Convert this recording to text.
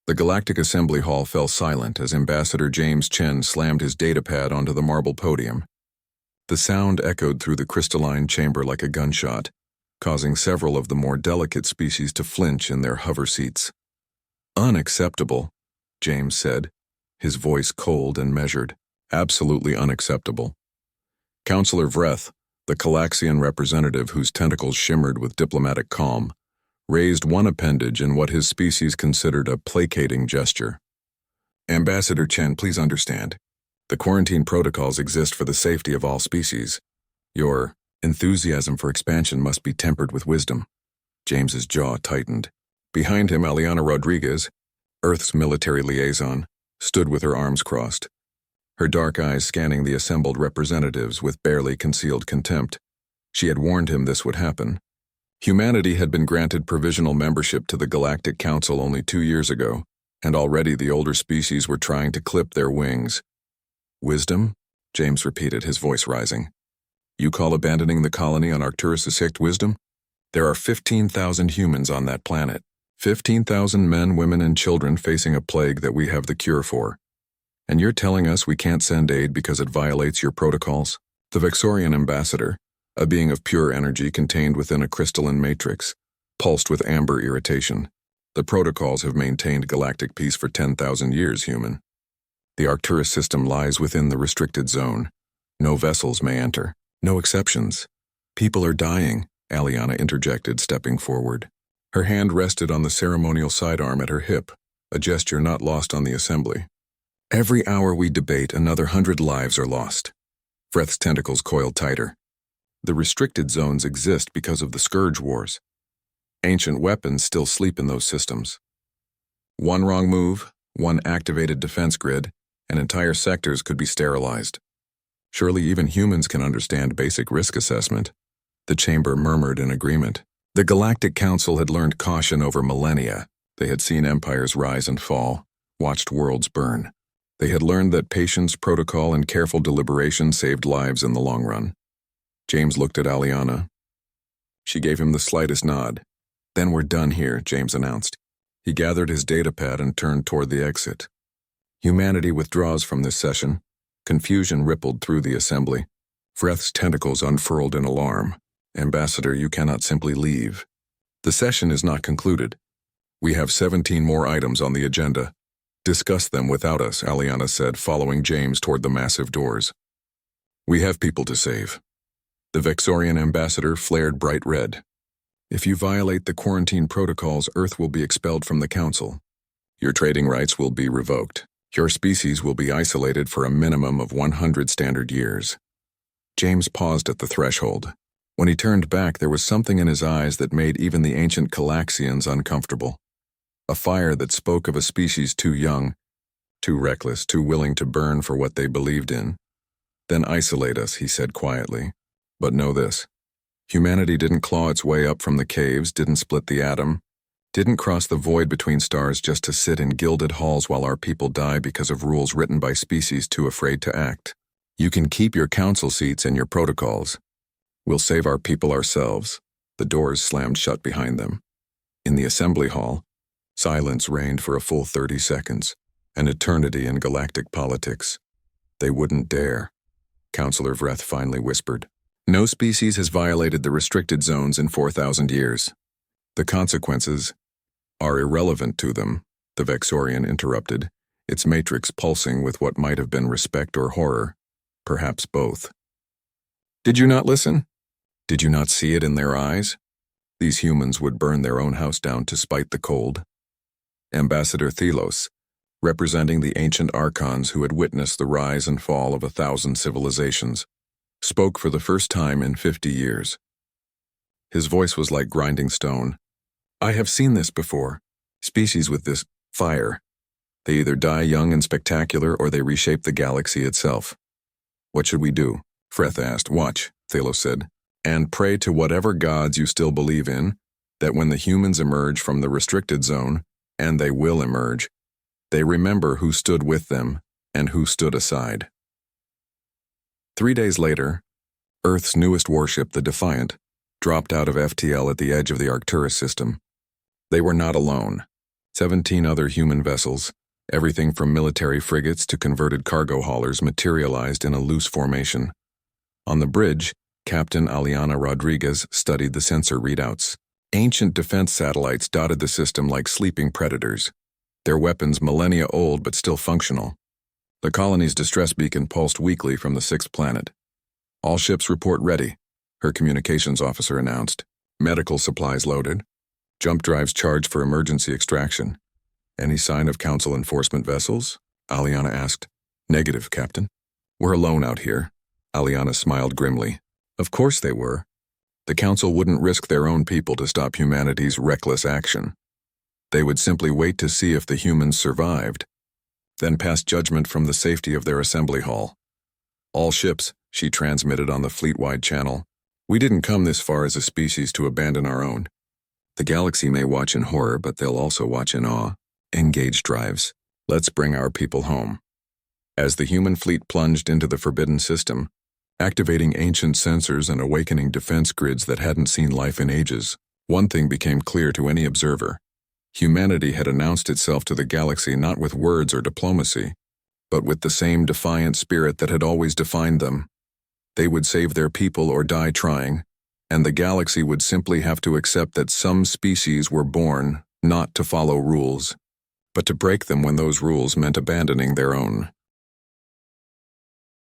The Galactic Assembly Hall fell silent as Ambassador James Chen slammed his datapad onto the marble podium. The sound echoed through the crystalline chamber like a gunshot, causing several of the more delicate species to flinch in their hover seats. "Unacceptable," James said, his voice cold and measured. "Absolutely unacceptable." Councillor Vreth, the Calaxian representative whose tentacles shimmered with diplomatic calm, raised one appendage in what his species considered a placating gesture. "Ambassador Chen, please understand. The quarantine protocols exist for the safety of all species. Your enthusiasm for expansion must be tempered with wisdom." James's jaw tightened. Behind him, Aliana Rodriguez, Earth's military liaison, stood with her arms crossed, her dark eyes scanning the assembled representatives with barely concealed contempt. She had warned him this would happen. Humanity had been granted provisional membership to the Galactic Council only 2 years ago, and already the older species were trying to clip their wings. "Wisdom?" James repeated, his voice rising. "You call abandoning the colony on Arcturus a wisdom? There are 15,000 humans on that planet. 15,000 men, women, and children facing a plague that we have the cure for. And you're telling us we can't send aid because it violates your protocols?" The Vexorian ambassador, a being of pure energy contained within a crystalline matrix, pulsed with amber irritation. "The protocols have maintained galactic peace for 10,000 years, human. The Arcturus system lies within the restricted zone. No vessels may enter. No exceptions." "People are dying," Aliana interjected, stepping forward. Her hand rested on the ceremonial sidearm at her hip, a gesture not lost on the assembly. "Every hour we debate, another 100 lives are lost." Vreth's tentacles coiled tighter. "The restricted zones exist because of the Scourge Wars. Ancient weapons still sleep in those systems. One wrong move, one activated defense grid, and entire sectors could be sterilized. Surely even humans can understand basic risk assessment." The chamber murmured in agreement. The Galactic Council had learned caution over millennia. They had seen empires rise and fall, watched worlds burn. They had learned that patience, protocol, and careful deliberation saved lives in the long run. James looked at Aliana. She gave him the slightest nod. "Then we're done here," James announced. He gathered his datapad and turned toward the exit. Humanity withdraws from this session. Confusion rippled through the assembly. Vreth's tentacles unfurled in alarm. "Ambassador, you cannot simply leave. The session is not concluded. We have 17 more items on the agenda. Discuss them without us," Aliana said, following James toward the massive doors. "We have people to save." The Vexorian ambassador flared bright red. "If you violate the quarantine protocols, Earth will be expelled from the Council. Your trading rights will be revoked. Your species will be isolated for a minimum of 100 standard years." James paused at the threshold. When he turned back, there was something in his eyes that made even the ancient Calaxians uncomfortable. A fire that spoke of a species too young, too reckless, too willing to burn for what they believed in. "Then isolate us," he said quietly. "But know this. Humanity didn't claw its way up from the caves, didn't split the atom, didn't cross the void between stars just to sit in gilded halls while our people die because of rules written by species too afraid to act. You can keep your council seats and your protocols. We'll save our people ourselves." The doors slammed shut behind them. In the assembly hall, silence reigned for a full 30 seconds, an eternity in galactic politics. "They wouldn't dare," Councillor Vreth finally whispered. "No species has violated the restricted zones in 4,000 years. The consequences are irrelevant to them," the Vexorian interrupted, its matrix pulsing with what might have been respect or horror, perhaps both. "Did you not listen? Did you not see it in their eyes? These humans would burn their own house down to spite the cold." Ambassador Thelos, representing the ancient archons who had witnessed the rise and fall of 1,000 civilizations, spoke for the first time in 50 years. His voice was like grinding stone. "I have seen this before. Species with this fire. They either die young and spectacular or they reshape the galaxy itself." "What should we do?" Vreth asked. "Watch," Thelos said, "and pray to whatever gods you still believe in, that when the humans emerge from the restricted zone, and they will emerge, they remember who stood with them and who stood aside." 3 days later, Earth's newest warship, the Defiant, dropped out of FTL at the edge of the Arcturus system. They were not alone. 17 other human vessels, everything from military frigates to converted cargo haulers, materialized in a loose formation. On the bridge, Captain Aliana Rodriguez studied the sensor readouts. Ancient defense satellites dotted the system like sleeping predators, their weapons millennia old but still functional. The colony's distress beacon pulsed weakly from the sixth planet. "All ships report ready," her communications officer announced. "Medical supplies loaded. Jump drives charged for emergency extraction." "Any sign of council enforcement vessels?" Aliana asked. "Negative, Captain. We're alone out here." Aliana smiled grimly. Of course they were. The council wouldn't risk their own people to stop humanity's reckless action. They would simply wait to see if the humans survived, then pass judgment from the safety of their assembly hall. "All ships," she transmitted on the fleet-wide channel. "We didn't come this far as a species to abandon our own. The galaxy may watch in horror, but they'll also watch in awe. Engage drives. Let's bring our people home." As the human fleet plunged into the forbidden system, activating ancient sensors and awakening defense grids that hadn't seen life in ages, one thing became clear to any observer. Humanity had announced itself to the galaxy not with words or diplomacy, but with the same defiant spirit that had always defined them. They would save their people or die trying, and the galaxy would simply have to accept that some species were born not to follow rules, but to break them when those rules meant abandoning their own.